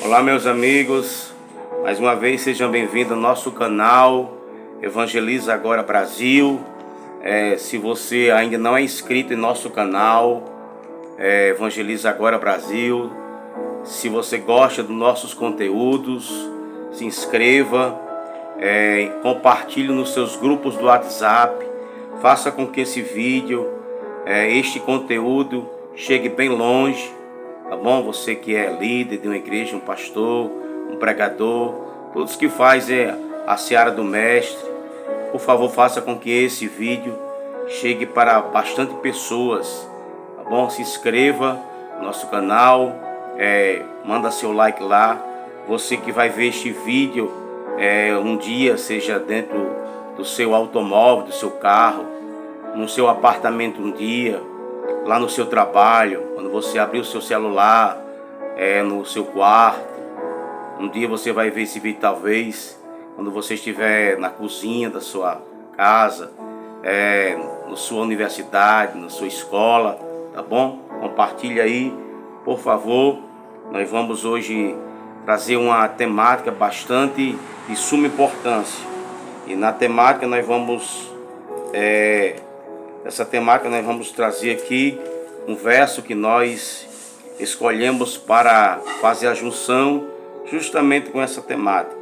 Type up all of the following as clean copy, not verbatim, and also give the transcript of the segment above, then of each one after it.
Olá, meus amigos, mais uma vez sejam bem-vindos ao nosso canal Evangeliza Agora Brasil. Se você ainda não é inscrito em nosso canal Evangeliza Agora Brasil, se você gosta dos nossos conteúdos, se inscreva, compartilhe nos seus grupos do WhatsApp, faça com que esse vídeo, este conteúdo chegue bem longe. Tá bom? Você que é líder de uma igreja, um pastor, um pregador, todos que fazem a seara do mestre, por favor, faça com que esse vídeo chegue para bastante pessoas, tá bom? Se inscreva no nosso canal, manda seu like lá. Você que vai ver este vídeo um dia, seja dentro do seu automóvel, do seu carro, no seu apartamento um dia, lá no seu trabalho, quando você abrir o seu celular, no seu quarto. Um dia você vai ver esse vídeo, talvez, quando você estiver na cozinha da sua casa, na sua universidade, na sua escola, tá bom? Compartilhe aí, por favor. Nós vamos hoje trazer uma temática bastante de suma importância. E na temática nós vamos... Essa temática nós vamos trazer aqui um verso que nós escolhemos para fazer a junção justamente com essa temática.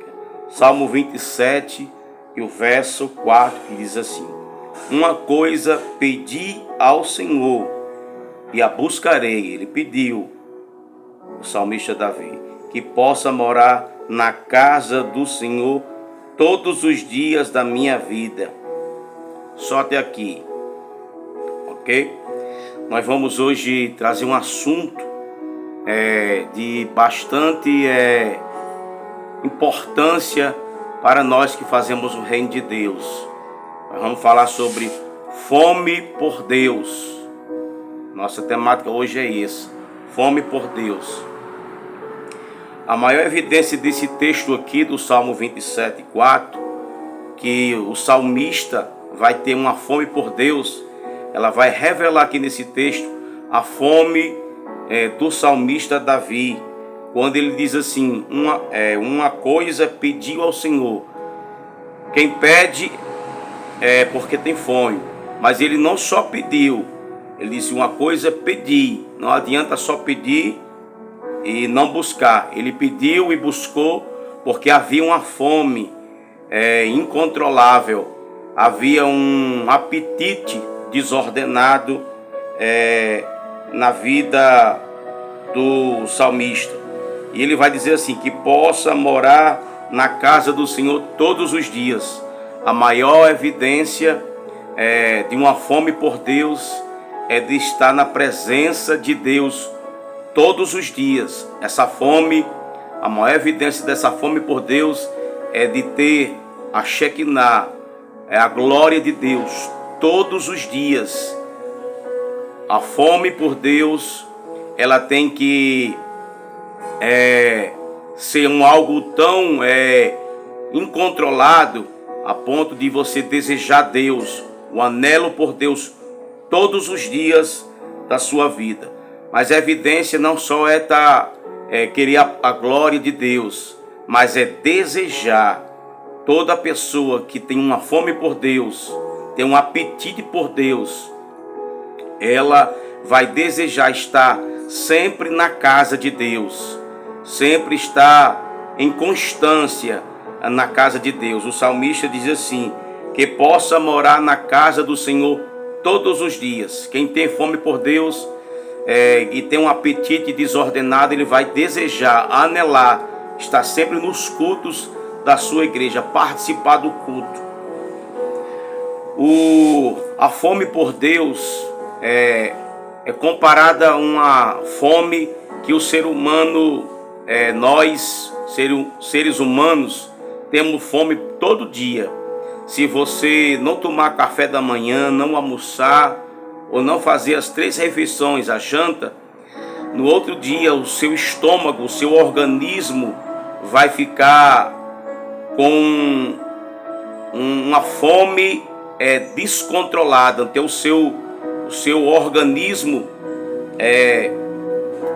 Salmo 27 e o verso 4, que diz assim: uma coisa pedi ao Senhor e a buscarei. Ele pediu, o salmista Davi, que possa morar na casa do Senhor todos os dias da minha vida. Só até aqui. Ok? Nós vamos hoje trazer um assunto de bastante importância para nós que fazemos o reino de Deus. Nós vamos falar sobre fome por Deus. Nossa temática hoje é essa: fome por Deus. A maior evidência desse texto aqui do Salmo 27:4, que o salmista vai ter uma fome por Deus, ela vai revelar aqui nesse texto a fome do salmista Davi, quando ele diz assim: uma coisa pediu ao Senhor. Quem pede é porque tem fome, mas ele não só pediu, ele disse: uma coisa pedi. Não adianta só pedir e não buscar. Ele pediu e buscou porque havia uma fome incontrolável, havia um apetite desordenado na vida do salmista. E ele vai dizer assim: que possa morar na casa do Senhor todos os dias. A maior evidência de uma fome por Deus é de estar na presença de Deus todos os dias. Essa fome, a maior evidência dessa fome por Deus é de ter a Shekinah, a glória de Deus todos os dias. A fome por Deus, ela tem que ser algo tão incontrolado a ponto de você desejar Deus, o anelo por Deus todos os dias da sua vida. Mas a evidência não só querer a glória de Deus, mas é desejar. Toda pessoa que tem uma fome por Deus, tem um apetite por Deus, ela vai desejar estar sempre na casa de Deus, sempre estar em constância na casa de Deus. O salmista diz assim: que possa morar na casa do Senhor todos os dias. Quem tem fome por Deus e tem um apetite desordenado, ele vai desejar, anelar, estar sempre nos cultos da sua igreja, participar do culto. A fome por Deus é comparada a uma fome que o ser humano, nós, seres humanos, temos fome todo dia. Se você não tomar café da manhã, não almoçar, ou não fazer as 3 refeições, a janta, no outro dia o seu estômago, o seu organismo vai ficar com uma fome descontrolada. Então o seu organismo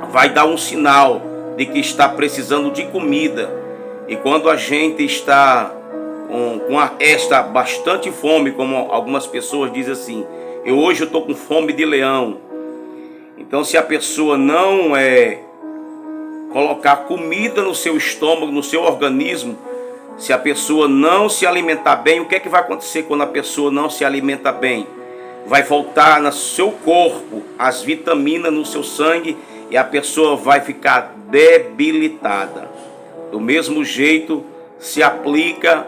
vai dar um sinal de que está precisando de comida. E quando a gente está com esta bastante fome, como algumas pessoas dizem assim, hoje eu estou com fome de leão. Então, se a pessoa não colocar comida no seu estômago, no seu organismo, se a pessoa não se alimentar bem, o que é que vai acontecer quando a pessoa não se alimenta bem? Vai faltar no seu corpo as vitaminas no seu sangue e a pessoa vai ficar debilitada. Do mesmo jeito se aplica,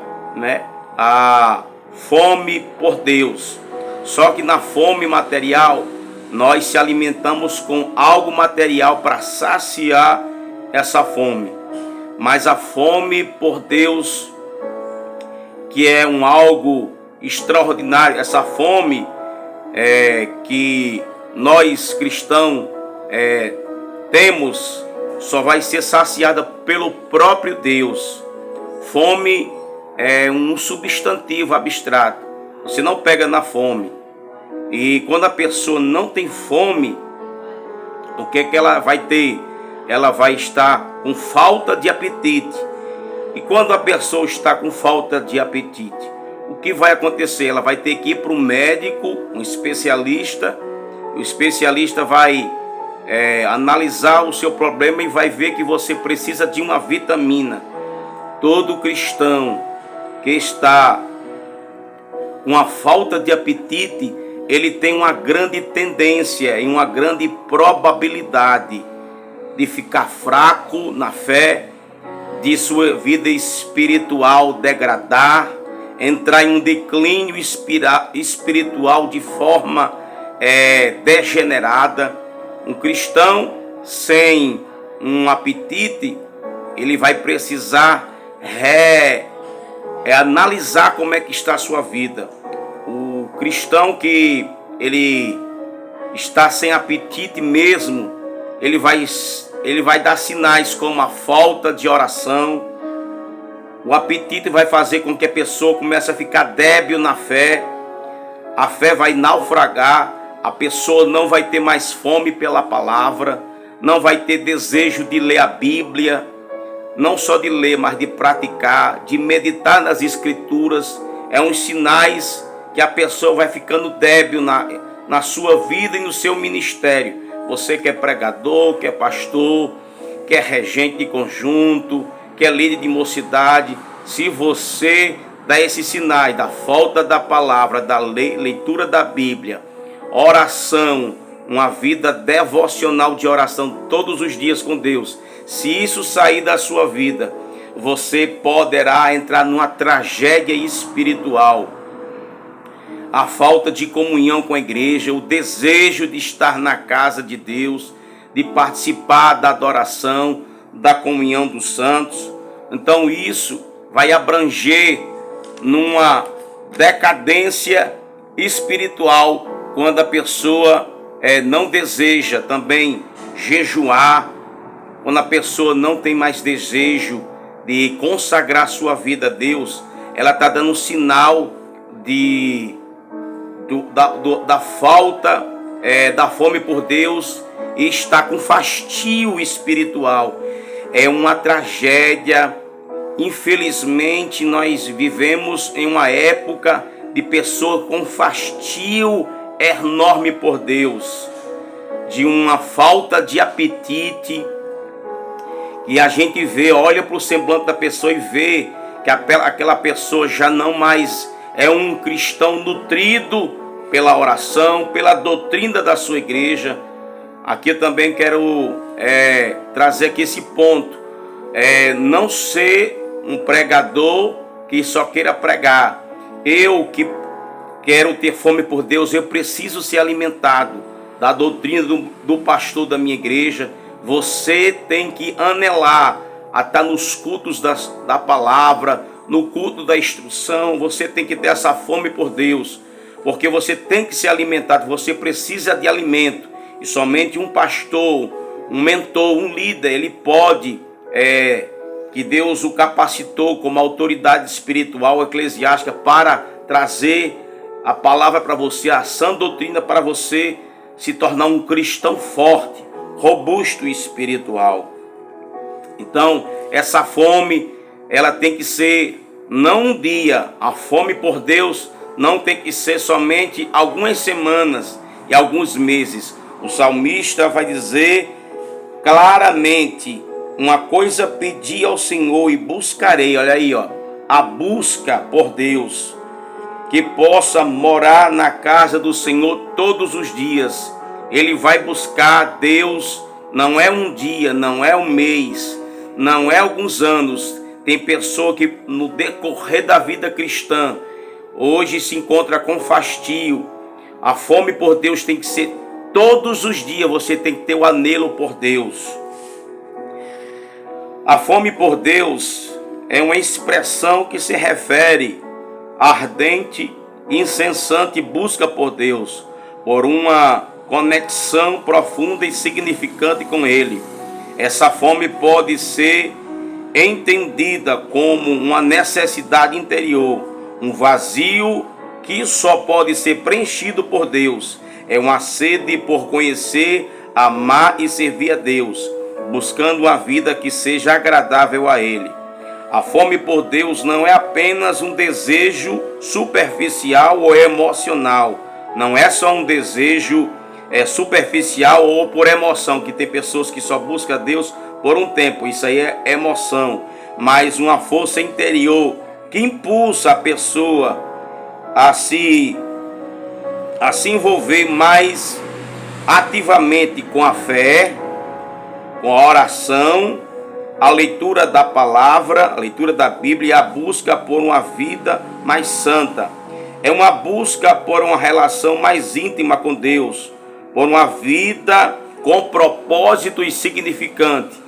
a fome por Deus. Só que na fome material, nós se alimentamos com algo material para saciar essa fome. Mas a fome por Deus, que é algo extraordinário, essa fome que nós cristãos temos, só vai ser saciada pelo próprio Deus. Fome é um substantivo abstrato. Você não pega na fome. E quando a pessoa não tem fome, o que é que ela vai ter? Ela vai estar com falta de apetite. E quando a pessoa está com falta de apetite, o que vai acontecer? Ela vai ter que ir para um médico, um especialista. O especialista vai analisar o seu problema e vai ver que você precisa de uma vitamina. Todo cristão que está com a falta de apetite, ele tem uma grande tendência e uma grande probabilidade de ficar fraco na fé, de sua vida espiritual degradar, entrar em um declínio espiritual de forma degenerada. Um cristão sem um apetite, ele vai precisar analisar como é que está a sua vida. O cristão que ele está sem apetite mesmo, ele vai dar sinais como a falta de oração. O apetite vai fazer com que a pessoa comece a ficar débil na fé. A fé vai naufragar. A pessoa não vai ter mais fome pela palavra. Não vai ter desejo de ler a Bíblia. Não só de ler, mas de praticar, de meditar nas Escrituras. É uns sinais que a pessoa vai ficando débil na sua vida e no seu ministério. Você que é pregador, que é pastor, que é regente de conjunto, que é líder de mocidade, se você dá esses sinais da falta da palavra, da leitura da Bíblia, oração, uma vida devocional de oração todos os dias com Deus, se isso sair da sua vida, você poderá entrar numa tragédia espiritual. A falta de comunhão com a igreja, o desejo de estar na casa de Deus, de participar da adoração, da comunhão dos santos. Então isso vai abranger numa decadência espiritual quando a pessoa não deseja também jejuar, quando a pessoa não tem mais desejo de consagrar sua vida a Deus, ela está dando um sinal da falta da fome por Deus e está com fastio espiritual. É uma tragédia. Infelizmente nós vivemos em uma época de pessoas com fastio enorme por Deus, de uma falta de apetite, e a gente vê, olha para o semblante da pessoa e vê que aquela pessoa já não mais é um cristão nutrido pela oração, pela doutrina da sua igreja. Aqui eu também quero trazer aqui esse ponto, não ser um pregador que só queira pregar. Eu que quero ter fome por Deus, eu preciso ser alimentado da doutrina do pastor da minha igreja. Você tem que anelar a estar nos cultos da palavra, no culto da instrução. Você tem que ter essa fome por Deus, porque você tem que ser alimentado, você precisa de alimento. E somente um pastor, um mentor, um líder, ele pode, que Deus o capacitou como autoridade espiritual, eclesiástica, para trazer a palavra para você, a sã doutrina para você se tornar um cristão forte, robusto e espiritual. Então, essa fome, ela tem que ser não um dia. A fome por Deus não tem que ser somente algumas semanas e alguns meses. O salmista vai dizer claramente: uma coisa pedi ao Senhor e buscarei. Olha aí, ó, a busca por Deus, que possa morar na casa do Senhor todos os dias. Ele vai buscar Deus, não é um dia, não é um mês, não é alguns anos. Tem pessoa que no decorrer da vida cristã hoje se encontra com fastio. A fome por Deus tem que ser todos os dias. Você tem que ter o anelo por Deus. A fome por Deus é uma expressão que se refere à ardente e incessante busca por Deus, por uma conexão profunda e significante com Ele. Essa fome pode ser entendida como uma necessidade interior, um vazio que só pode ser preenchido por Deus. É uma sede por conhecer, amar e servir a Deus, buscando uma vida que seja agradável a Ele. A fome por Deus não é apenas um desejo superficial ou emocional. Não é só um desejo superficial ou por emoção, que tem pessoas que só buscam Deus por um tempo. Isso aí é emoção. Mas uma força interior que impulsa a pessoa a se envolver mais ativamente com a fé, com a oração, a leitura da palavra, a leitura da Bíblia e a busca por uma vida mais santa. É uma busca por uma relação mais íntima com Deus, por uma vida com propósito e significante.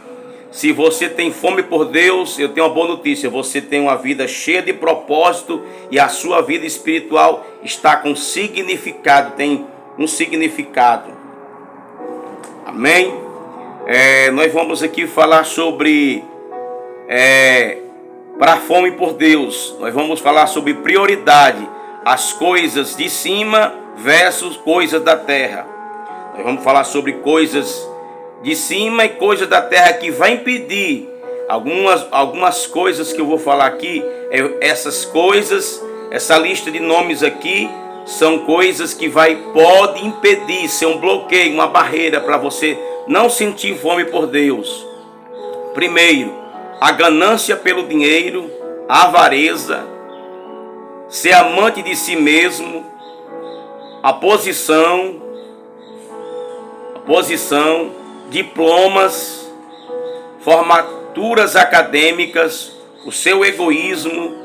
Se você tem fome por Deus, eu tenho uma boa notícia: você tem uma vida cheia de propósito e a sua vida espiritual está com significado, tem um significado. Amém? Nós vamos aqui falar sobre para a fome por Deus. Nós vamos falar sobre prioridade, as coisas de cima versus coisas da terra. Nós vamos falar sobre coisas de cima e coisas da terra que vai impedir algumas coisas que eu vou falar aqui. Essas coisas, essa lista de nomes aqui, são coisas que pode impedir, ser um bloqueio, uma barreira para você não sentir fome por Deus. Primeiro, a ganância pelo dinheiro, a avareza, ser amante de si mesmo, a posição, diplomas, formaturas acadêmicas, o seu egoísmo,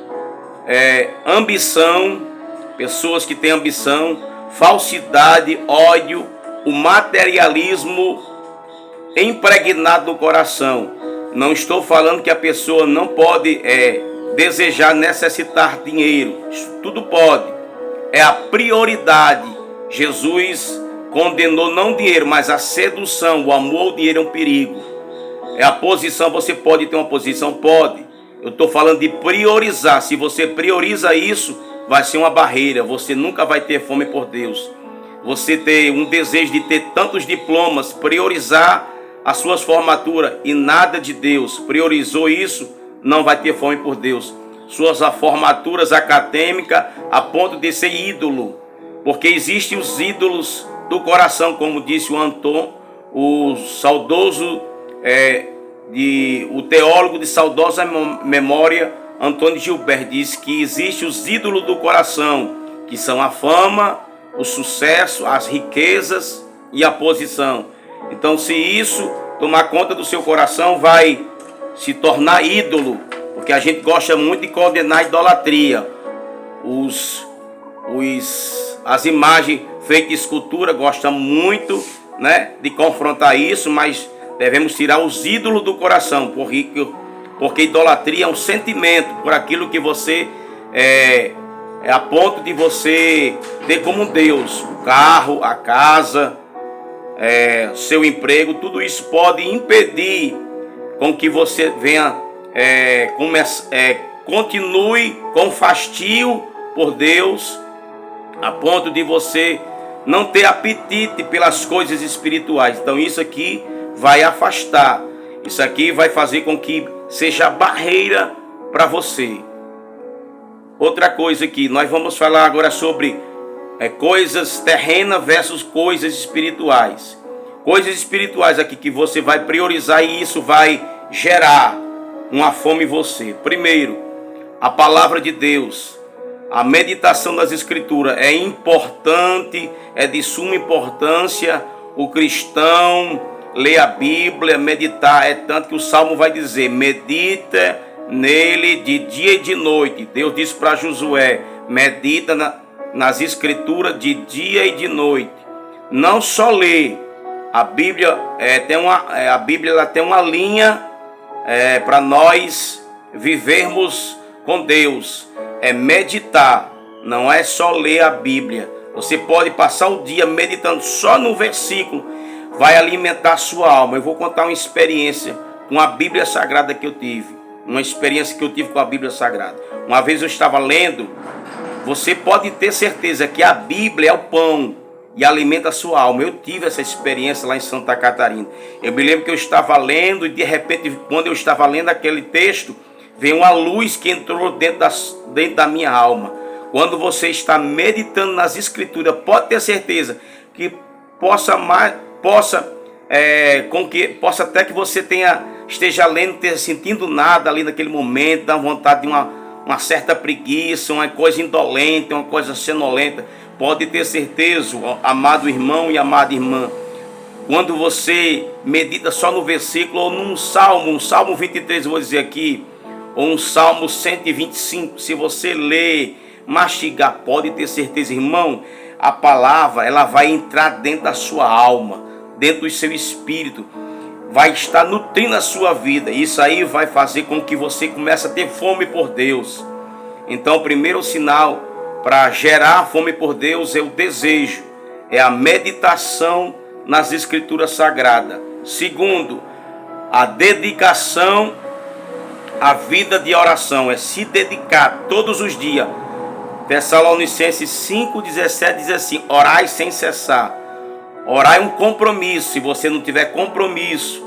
ambição, pessoas que têm ambição, falsidade, ódio, o materialismo impregnado no coração. Não estou falando que a pessoa não pode desejar, necessitar dinheiro. Isso tudo pode. É a prioridade. Jesus condenou não o dinheiro, mas a sedução. O amor ao dinheiro é um perigo. É a posição. Você pode ter uma posição? Pode. Eu estou falando de priorizar. Se você prioriza isso, vai ser uma barreira. Você nunca vai ter fome por Deus. Você ter um desejo de ter tantos diplomas, priorizar as suas formaturas e nada de Deus, priorizou isso, não vai ter fome por Deus. Suas formaturas acadêmicas a ponto de ser ídolo, porque existem os ídolos do coração, como disse o Anton, o saudoso, o teólogo de saudosa memória, Antônio Gilbert, diz que existem os ídolos do coração, que são a fama, o sucesso, as riquezas e a posição. Então, se isso tomar conta do seu coração, vai se tornar ídolo, porque a gente gosta muito de condenar a idolatria. As imagens feitas de escultura gostam muito, de confrontar isso, mas devemos tirar os ídolos do coração, porque idolatria é um sentimento por aquilo que você é a ponto de você ter como Deus, o carro, a casa, seu emprego. Tudo isso pode impedir com que você venha continue com fastio por Deus, a ponto de você não ter apetite pelas coisas espirituais. Então isso aqui vai afastar. Isso aqui vai fazer com que seja barreira para você. Outra coisa aqui, nós vamos falar agora sobre coisas terrenas versus coisas espirituais. Coisas espirituais aqui que você vai priorizar e isso vai gerar uma fome em você. Primeiro, a palavra de Deus. A meditação das escrituras é importante, é de suma importância. O cristão ler a Bíblia, meditar, é tanto que o Salmo vai dizer: medita nele de dia e de noite. Deus disse para Josué: medita nas escrituras de dia e de noite. Não só ler. A Bíblia ela tem uma linha para nós vivermos com Deus. É meditar, não é só ler a Bíblia. Você pode passar o dia meditando só no versículo, vai alimentar a sua alma. Eu vou contar uma experiência com a Bíblia Sagrada que eu tive. Uma experiência que eu tive com a Bíblia Sagrada. Uma vez eu estava lendo, você pode ter certeza que a Bíblia é o pão e alimenta a sua alma. Eu tive essa experiência lá em Santa Catarina. Eu me lembro que eu estava lendo e de repente, quando eu estava lendo aquele texto, veio uma luz que entrou dentro da minha alma. Quando você está meditando nas escrituras, pode ter certeza que possa até que você esteja lendo, sentindo nada ali naquele momento, dá vontade de uma certa preguiça, uma coisa indolente, uma coisa sonolenta. Pode ter certeza, amado irmão e amada irmã, quando você medita só no versículo ou num Salmo 23, eu vou dizer aqui, ou um Salmo 125, se você ler, mastigar, pode ter certeza, irmão, a palavra ela vai entrar dentro da sua alma, dentro do seu espírito, vai estar nutrindo a sua vida. Isso aí vai fazer com que você comece a ter fome por Deus. Então, o primeiro sinal para gerar fome por Deus é o desejo, é a meditação nas escrituras sagradas. Segundo, a dedicação à vida de oração, é se dedicar todos os dias. Tessalonicenses 5,17 diz assim: orai sem cessar. Orar é um compromisso. Se você não tiver compromisso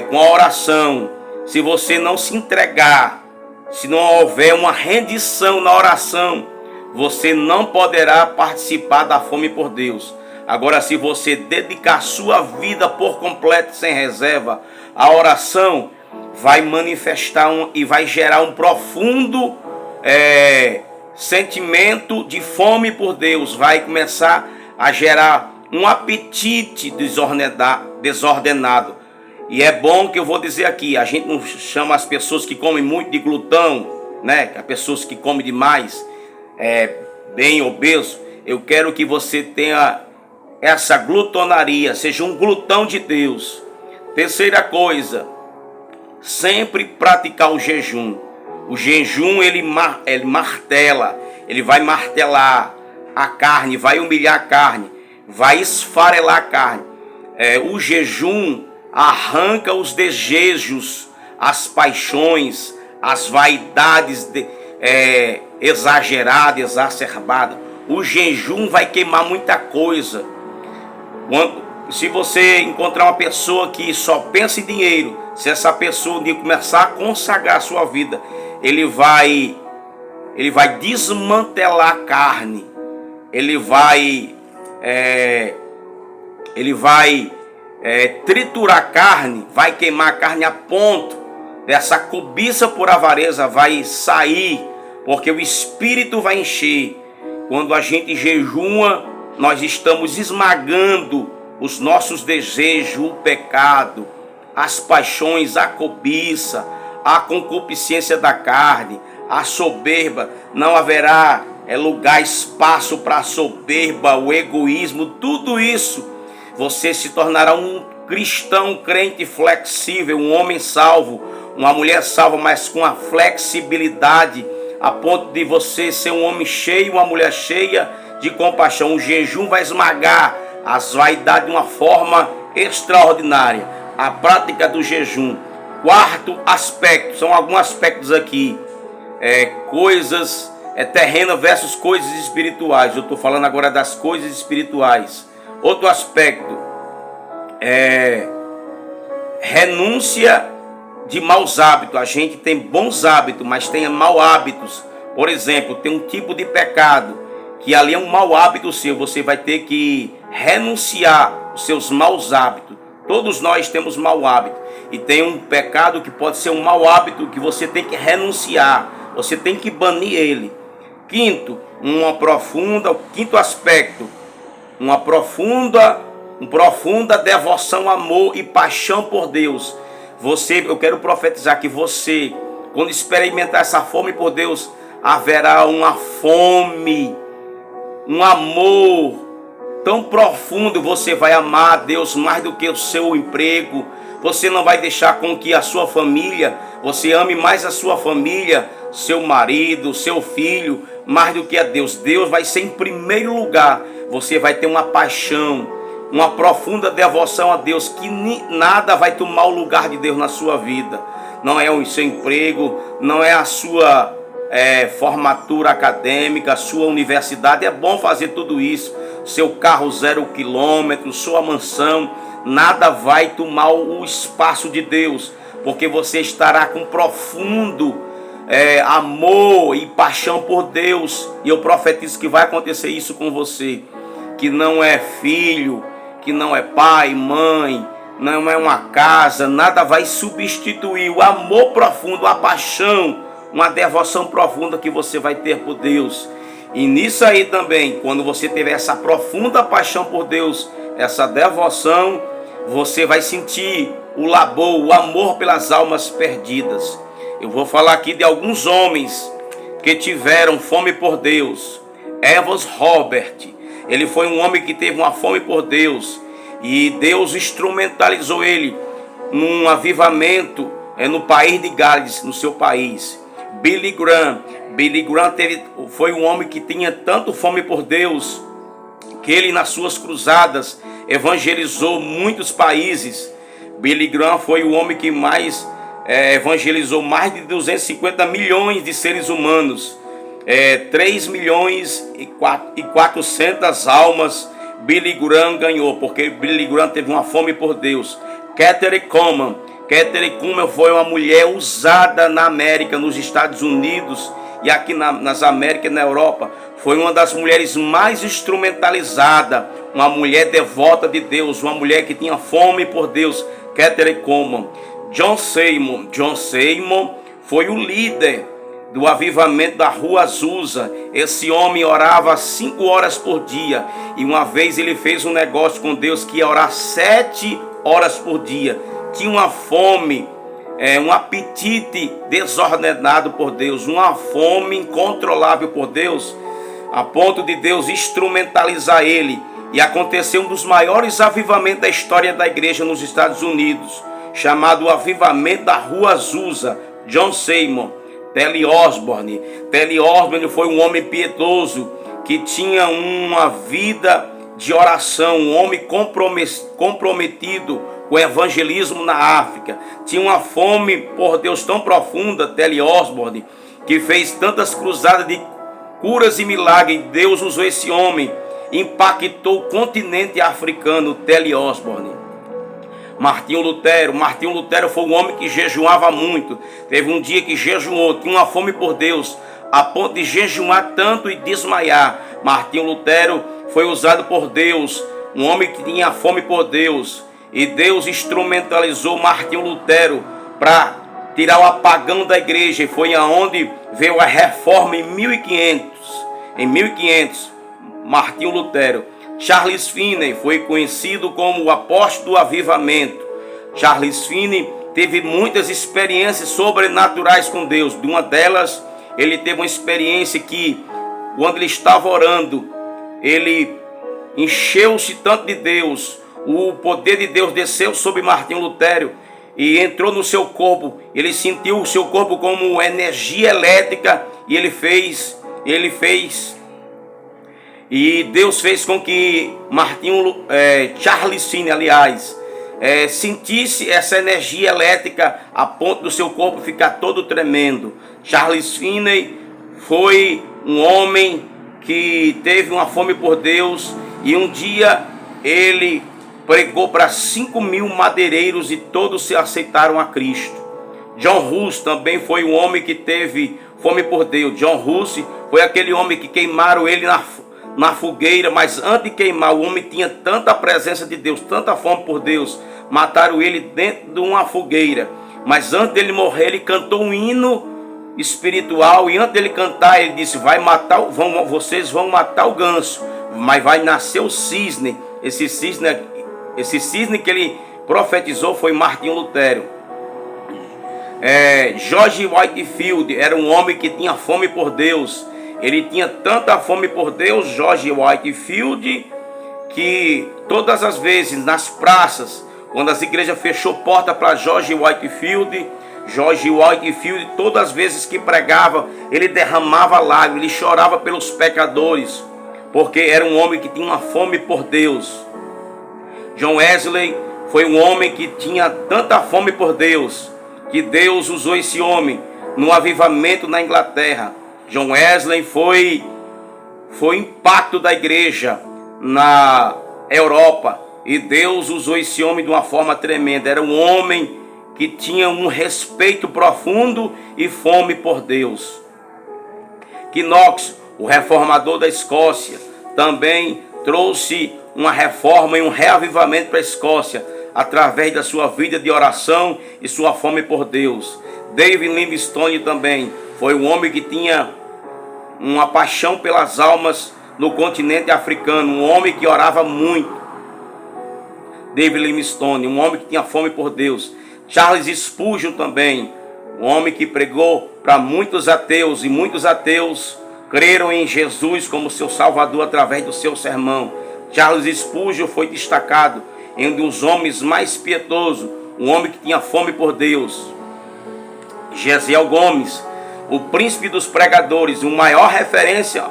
com a oração, se você não se entregar, se não houver uma rendição na oração, você não poderá participar da fome por Deus. Agora, se você dedicar sua vida por completo, sem reserva, a oração vai manifestar e vai gerar um profundo sentimento de fome por Deus. Vai começar a gerar um apetite desordenado. E é bom que eu vou dizer aqui, a gente não chama as pessoas que comem muito de glutão, né? As pessoas que comem demais, bem obeso. Eu quero que você tenha essa glutonaria, seja um glutão de Deus. Terceira coisa, sempre praticar o jejum. O jejum ele martela, ele vai martelar a carne, vai humilhar a carne, vai esfarelar a carne. O jejum arranca os desejos, as paixões, as vaidades exageradas, exacerbadas. O jejum vai queimar muita coisa. Se você encontrar uma pessoa que só pensa em dinheiro, se essa pessoa começar a consagrar a sua vida, ele vai desmantelar a carne, ele vai triturar a carne, vai queimar a carne a ponto dessa cobiça por avareza vai sair, porque o espírito vai encher. Quando a gente jejuma, nós estamos esmagando os nossos desejos, o pecado, as paixões, a cobiça, a concupiscência da carne, a soberba. Não haverá lugar, espaço para a soberba, o egoísmo, tudo isso. Você se tornará um cristão, um crente flexível, um homem salvo, uma mulher salva, mas com a flexibilidade a ponto de você ser um homem cheio, uma mulher cheia de compaixão. O jejum vai esmagar as vaidades de uma forma extraordinária. A prática do jejum. Quarto aspecto, são alguns aspectos aqui. Coisas terrenas versus coisas espirituais. Eu estou falando agora das coisas espirituais. Outro aspecto renúncia de maus hábitos. A gente tem bons hábitos, mas tem maus hábitos. Por exemplo, tem um tipo de pecado que ali é um mau hábito seu. Você vai ter que renunciar os seus maus hábitos. Todos nós temos mau hábito. E tem um pecado que pode ser um mau hábito que você tem que renunciar. Você tem que banir ele. Quinto aspecto, uma profunda devoção, amor e paixão por Deus. Eu quero profetizar que você, quando experimentar essa fome por Deus, haverá uma fome, um amor tão profundo. Você vai amar a Deus mais do que o seu emprego. Você não vai deixar com que a sua família, você ame mais a sua família, seu marido, seu filho, mais do que a Deus. Deus vai ser em primeiro lugar. Você vai ter uma paixão, uma profunda devoção a Deus, que nada vai tomar o lugar de Deus na sua vida. Não é o seu emprego, não é a sua formatura acadêmica, a sua universidade. É bom fazer tudo isso. Seu carro 0 quilômetro, sua mansão, nada vai tomar o espaço de Deus, porque você estará com profundo amor e paixão por Deus. E eu profetizo que vai acontecer isso com você, que não é filho, que não é pai, mãe, não é uma casa, nada vai substituir o amor profundo, a paixão, uma devoção profunda que você vai ter por Deus. E nisso aí também, quando você tiver essa profunda paixão por Deus, essa devoção, você vai sentir o labor, o amor pelas almas perdidas. Eu vou falar aqui de alguns homens que tiveram fome por Deus. Evans Robert, ele foi um homem que teve uma fome por Deus, e Deus instrumentalizou ele num avivamento no país de Gales, no seu país. Billy Graham foi um homem que tinha tanto fome por Deus, que ele nas suas cruzadas evangelizou muitos países. Billy Graham foi o homem que mais evangelizou mais de 250 milhões de seres humanos. 3 milhões e 400 almas Billy Graham ganhou, porque Billy Graham teve uma fome por Deus. Kathryn Kuhlman foi uma mulher usada na América, nos Estados Unidos e aqui nas Américas e na Europa. Foi uma das mulheres mais instrumentalizadas, uma mulher devota de Deus, uma mulher que tinha fome por Deus. Kathryn Kuhlman. John Seymour foi o líder do avivamento da Rua Azusa. Esse homem orava 5 horas por dia, e uma vez ele fez um negócio com Deus que ia orar 7 horas por dia. Tinha uma fome, um apetite desordenado por Deus, uma fome incontrolável por Deus, a ponto de Deus instrumentalizar ele. E aconteceu um dos maiores avivamentos da história da igreja nos Estados Unidos, chamado o Avivamento da Rua Azusa. John Seymour. Telly Osborne foi um homem piedoso, que tinha uma vida de oração, um homem comprometido com o evangelismo na África. Tinha uma fome por Deus tão profunda, Telly Osborne, que fez tantas cruzadas de curas e milagres. Deus usou esse homem, impactou o continente africano. Telly Osborne. Martinho Lutero foi um homem que jejuava muito. Teve um dia que jejuou, tinha uma fome por Deus, a ponto de jejuar tanto e desmaiar. Martinho Lutero foi usado por Deus, um homem que tinha fome por Deus, e Deus instrumentalizou Martinho Lutero para tirar o apagão da igreja, e foi aonde veio a reforma em 1500. Martinho Lutero. Charles Finney foi conhecido como o apóstolo do avivamento. Charles Finney teve muitas experiências sobrenaturais com Deus. De uma delas, ele teve uma experiência que, quando ele estava orando, ele encheu-se tanto de Deus, o poder de Deus desceu sobre Martinho Lutero e entrou no seu corpo. Ele sentiu o seu corpo como energia elétrica, e ele fez, e Deus fez com que Charles Finney, sentisse essa energia elétrica a ponto do seu corpo ficar todo tremendo. Charles Finney foi um homem que teve uma fome por Deus, e um dia ele pregou para 5.000 madeireiros e todos se aceitaram a Cristo. John Hus também foi um homem que teve fome por Deus. John Hus foi aquele homem que queimaram ele na fogueira, mas antes de queimar, o homem tinha tanta presença de Deus, tanta fome por Deus, mataram ele dentro de uma fogueira. Mas antes dele morrer, ele cantou um hino espiritual, e antes dele cantar, ele disse: vocês vão matar o ganso, mas vai nascer o cisne. Esse cisne que ele profetizou foi Martinho Lutero. George Whitefield era um homem que tinha fome por Deus. Ele tinha tanta fome por Deus, George Whitefield, que todas as vezes nas praças, quando as igrejas fechou porta para George Whitefield, todas as vezes que pregava, ele derramava lágrimas, ele chorava pelos pecadores, porque era um homem que tinha uma fome por Deus. John Wesley foi um homem que tinha tanta fome por Deus, que Deus usou esse homem no avivamento na Inglaterra. John Wesley foi impacto da igreja na Europa, e Deus usou esse homem de uma forma tremenda. Era um homem que tinha um respeito profundo e fome por Deus. Knox, o reformador da Escócia, também trouxe uma reforma e um reavivamento para a Escócia, através da sua vida de oração e sua fome por Deus. David Livingstone também foi um homem que tinha uma paixão pelas almas no continente africano, um homem que orava muito. David Livingstone, um homem que tinha fome por Deus. Charles Spurgeon também, um homem que pregou para muitos ateus, e muitos ateus creram em Jesus como seu Salvador através do seu sermão. Charles Spurgeon foi destacado em um dos homens mais piedosos, um homem que tinha fome por Deus. Gesiel Gomes, o príncipe dos pregadores,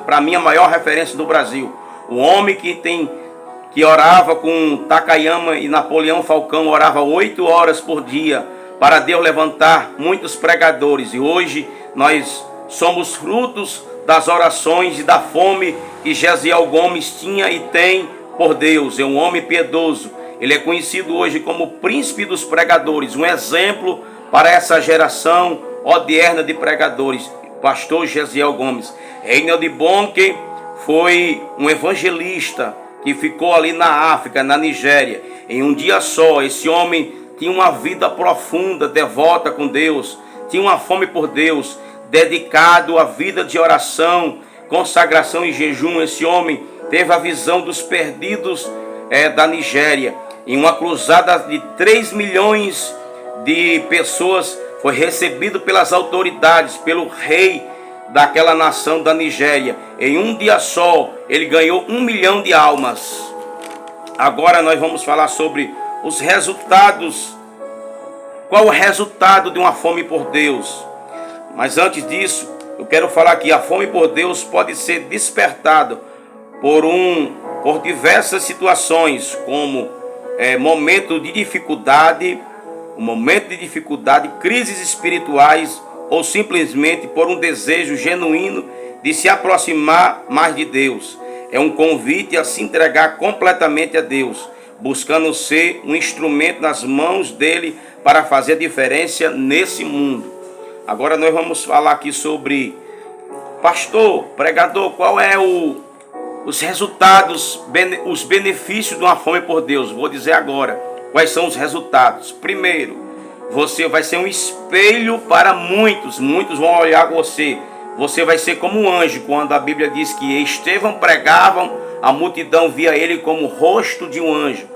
para mim a maior referência do Brasil. O homem que orava com Takayama e Napoleão Falcão, orava 8 horas por dia para Deus levantar muitos pregadores. E hoje nós somos frutos das orações e da fome que Gesiel Gomes tinha e tem por Deus. É um homem piedoso. Ele é conhecido hoje como o príncipe dos pregadores, um exemplo para essa geração odierna de pregadores. Pastor Gesiel Gomes. Reinald Bonnke foi um evangelista que ficou ali na África, na Nigéria, em um dia só. Esse homem tinha uma vida profunda, devota com Deus, tinha uma fome por Deus, dedicado à vida de oração, consagração e jejum. Esse homem teve a visão dos perdidos da Nigéria. Em uma cruzada de 3 milhões de pessoas, foi recebido pelas autoridades, pelo rei daquela nação da Nigéria. Em um dia só, ele ganhou 1 milhão de almas. Agora nós vamos falar sobre os resultados. Qual o resultado de uma fome por Deus? Mas antes disso, eu quero falar que a fome por Deus pode ser despertada por diversas situações, como momento de dificuldade, crises espirituais, ou simplesmente por um desejo genuíno de se aproximar mais de Deus. É um convite a se entregar completamente a Deus, buscando ser um instrumento nas mãos dele para fazer a diferença nesse mundo. Agora nós vamos falar aqui sobre, pastor, pregador, qual é os resultados, os benefícios de uma fome por Deus. Vou dizer agora quais são os resultados. Primeiro, você vai ser um espelho para muitos. Muitos vão olhar você. Você vai ser como um anjo. Quando a Bíblia diz que Estevão pregava, a multidão via ele como o rosto de um anjo.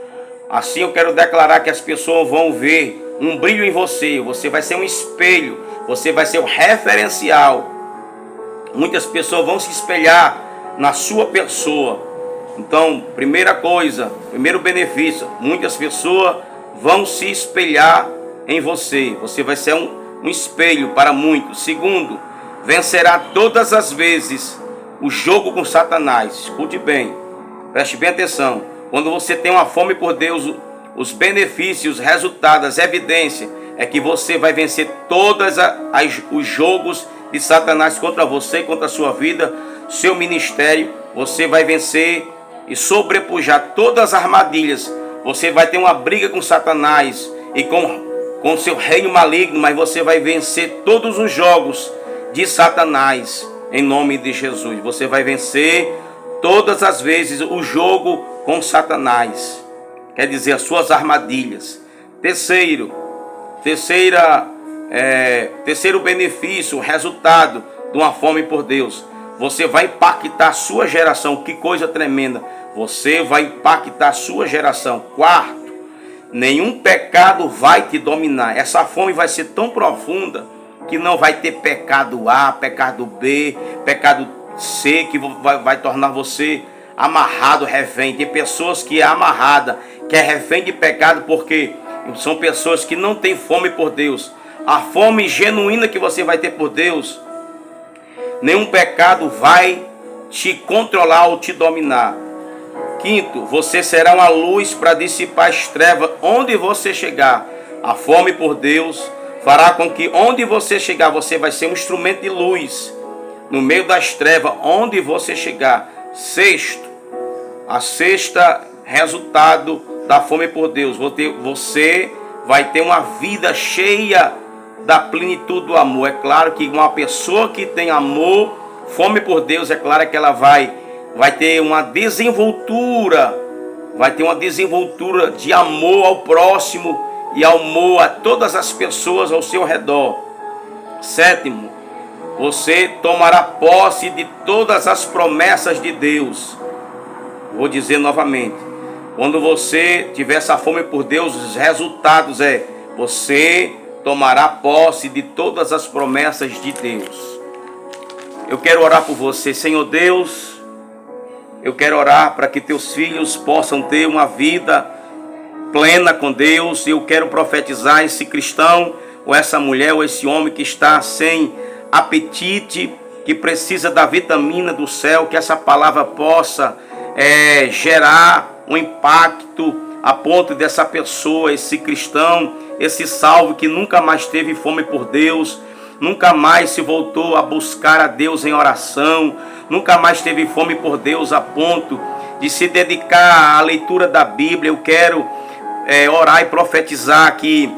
Assim eu quero declarar que as pessoas vão ver um brilho em você. Você vai ser um espelho. Você vai ser um referencial. Muitas pessoas vão se espelhar na sua pessoa. Então, primeira coisa, primeiro benefício, muitas pessoas vão se espelhar em você. Você vai ser um espelho para muitos. Segundo, vencerá todas as vezes o jogo com Satanás. Escute bem, preste bem atenção. Quando você tem uma fome por Deus, os benefícios, os resultados, as evidências é que você vai vencer todos os jogos de Satanás contra você, contra a sua vida, seu ministério. Você vai vencer e sobrepujar todas as armadilhas, Você vai ter uma briga com Satanás e com seu reino maligno, mas você vai vencer todos os jogos de Satanás, em nome de Jesus. Você vai vencer todas as vezes o jogo com Satanás, quer dizer, as suas armadilhas. Terceiro benefício, resultado de uma fome por Deus: você vai impactar a sua geração. Que coisa tremenda! Você vai impactar a sua geração. Quarto, nenhum pecado vai te dominar. Essa fome vai ser tão profunda que não vai ter pecado A, pecado B, pecado C, que vai tornar você amarrado, refém. Tem pessoas que é amarrada, que é refém de pecado, porque são pessoas que não têm fome por Deus. A fome genuína que você vai ter por Deus, nenhum pecado vai te controlar ou te dominar. Quinto, você será uma luz para dissipar as trevas onde você chegar. A fome por Deus fará com que onde você chegar, você vai ser um instrumento de luz no meio das trevas, onde você chegar. Sexto, a sexta resultado da fome por Deus: você vai ter uma vida cheia da plenitude do amor. É claro que uma pessoa que tem amor, fome por Deus, é claro que ela vai ter uma desenvoltura, de amor ao próximo e amor a todas as pessoas ao seu redor. Sétimo, você tomará posse de todas as promessas de Deus. Vou dizer novamente: quando você tiver essa fome por Deus, os resultados você tomará posse de todas as promessas de Deus. Eu quero orar por você. Senhor Deus, eu quero orar para que teus filhos possam ter uma vida plena com Deus. Eu quero profetizar esse cristão, ou essa mulher, ou esse homem que está sem apetite, que precisa da vitamina do céu, que essa palavra possa gerar um impacto a ponto dessa pessoa, esse cristão, esse salvo que nunca mais teve fome por Deus, nunca mais se voltou a buscar a Deus em oração, nunca mais teve fome por Deus a ponto de se dedicar à leitura da Bíblia. Eu quero orar e profetizar que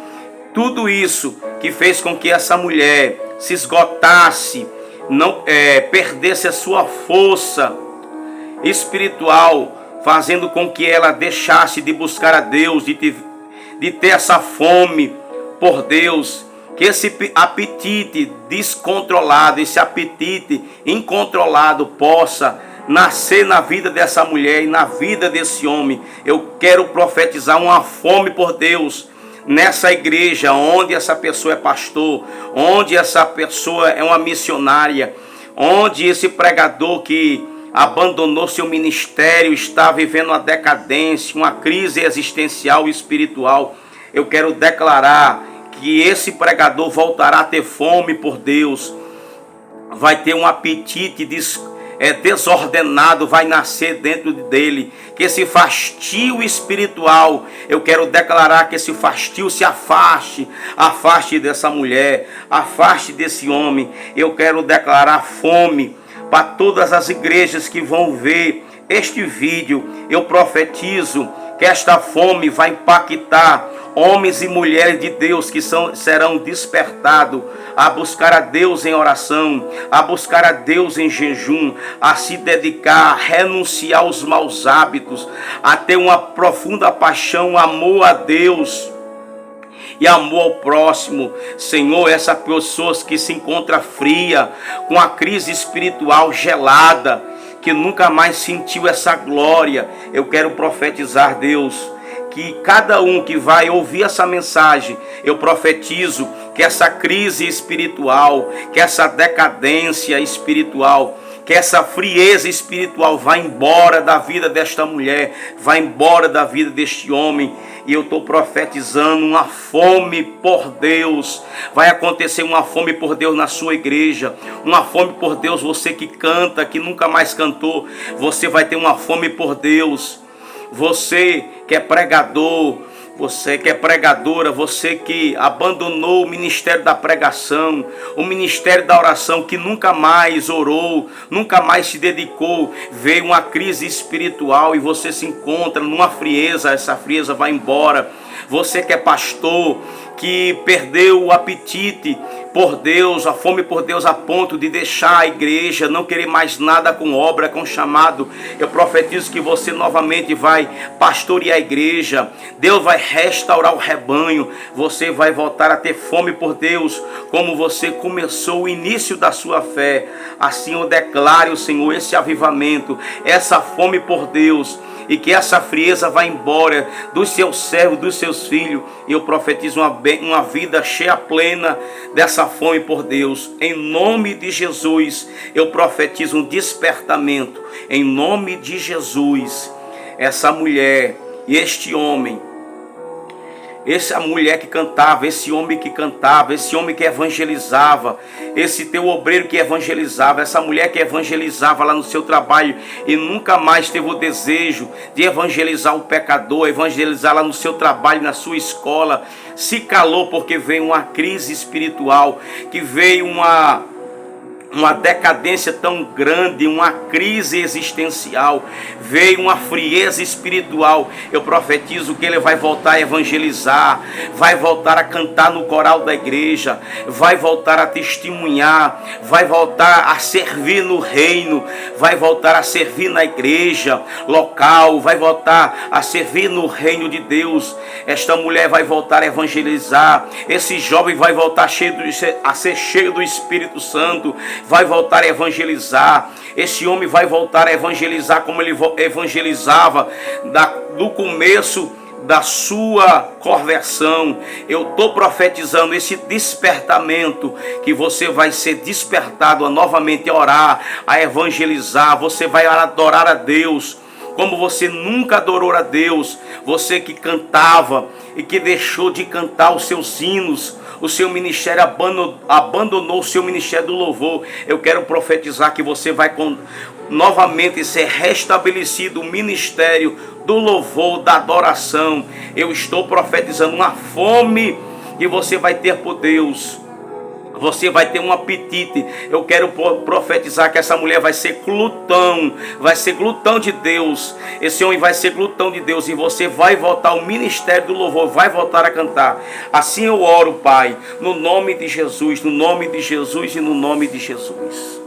tudo isso que fez com que essa mulher se esgotasse, não perdesse a sua força espiritual, fazendo com que ela deixasse de buscar a Deus, de ter essa fome por Deus, que esse apetite descontrolado, esse apetite incontrolado possa nascer na vida dessa mulher e na vida desse homem. Eu quero profetizar uma fome por Deus nessa igreja, onde essa pessoa é pastor, onde essa pessoa é uma missionária, onde esse pregador que abandonou seu ministério está vivendo uma decadência, uma crise existencial e espiritual. Eu quero declarar que esse pregador voltará a ter fome por Deus, vai ter um apetite desordenado, vai nascer dentro dele, que esse fastio espiritual, eu quero declarar que esse fastio se afaste dessa mulher, afaste desse homem. Eu quero declarar fome para todas as igrejas que vão ver este vídeo. Eu profetizo que esta fome vai impactar homens e mulheres de Deus que serão despertados a buscar a Deus em oração, a buscar a Deus em jejum, a se dedicar, a renunciar aos maus hábitos, a ter uma profunda paixão, amor a Deus e amor ao próximo. Senhor, essas pessoas que se encontram fria, com a crise espiritual gelada, que nunca mais sentiu essa glória, eu quero profetizar, Deus, que cada um que vai ouvir essa mensagem, eu profetizo que essa crise espiritual, que essa decadência espiritual, que essa frieza espiritual vá embora da vida desta mulher, vá embora da vida deste homem. E eu estou profetizando uma fome por Deus. Vai acontecer uma fome por Deus na sua igreja, uma fome por Deus. Você que canta, que nunca mais cantou, você vai ter uma fome por Deus. Você que é pregador, Você que é pregadora, você que abandonou o ministério da pregação, o ministério da oração, que nunca mais orou, nunca mais se dedicou, veio uma crise espiritual e você se encontra numa frieza, essa frieza vai embora. Você que é pastor, que perdeu o apetite por Deus, a fome por Deus, a ponto de deixar a igreja, não querer mais nada com obra, com chamado, eu profetizo que você novamente vai pastorear a igreja. Deus vai restaurar o rebanho, você vai voltar a ter fome por Deus, como você começou o início da sua fé. Assim eu declaro, Senhor, esse avivamento, essa fome por Deus, e que essa frieza vá embora dos seus servos, dos seus filhos. E eu profetizo uma vida cheia, plena dessa fome por Deus. Em nome de Jesus, eu profetizo um despertamento. Em nome de Jesus, essa mulher e este homem, essa mulher que cantava, esse homem que cantava, esse homem que evangelizava, esse teu obreiro que evangelizava, essa mulher que evangelizava lá no seu trabalho e nunca mais teve o desejo de evangelizar o pecador, evangelizar lá no seu trabalho, na sua escola, se calou porque veio uma crise espiritual, que veio uma decadência tão grande, uma crise existencial, veio uma frieza espiritual. Eu profetizo que ele vai voltar a evangelizar, vai voltar a cantar no coral da igreja, vai voltar a testemunhar, vai voltar a servir no reino, vai voltar a servir na igreja local, vai voltar a servir no reino de Deus. Esta mulher vai voltar a evangelizar, esse jovem vai voltar a ser cheio do Espírito Santo, vai voltar a evangelizar. Esse homem vai voltar a evangelizar como ele evangelizava do começo da sua conversão. Eu estou profetizando esse despertamento, que você vai ser despertado a novamente orar, a evangelizar. Você vai adorar a Deus como você nunca adorou a Deus. Você que cantava e que deixou de cantar os seus hinos, o seu ministério abandonou o seu ministério do louvor. Eu quero profetizar que você vai novamente ser restabelecido o ministério do louvor, da adoração. Eu estou profetizando uma fome que você vai ter por Deus. Você vai ter um apetite. Eu quero profetizar que essa mulher vai ser glutão de Deus. Esse homem vai ser glutão de Deus. E você vai voltar ao ministério do louvor, vai voltar a cantar. Assim eu oro, Pai, no nome de Jesus, no nome de Jesus e no nome de Jesus.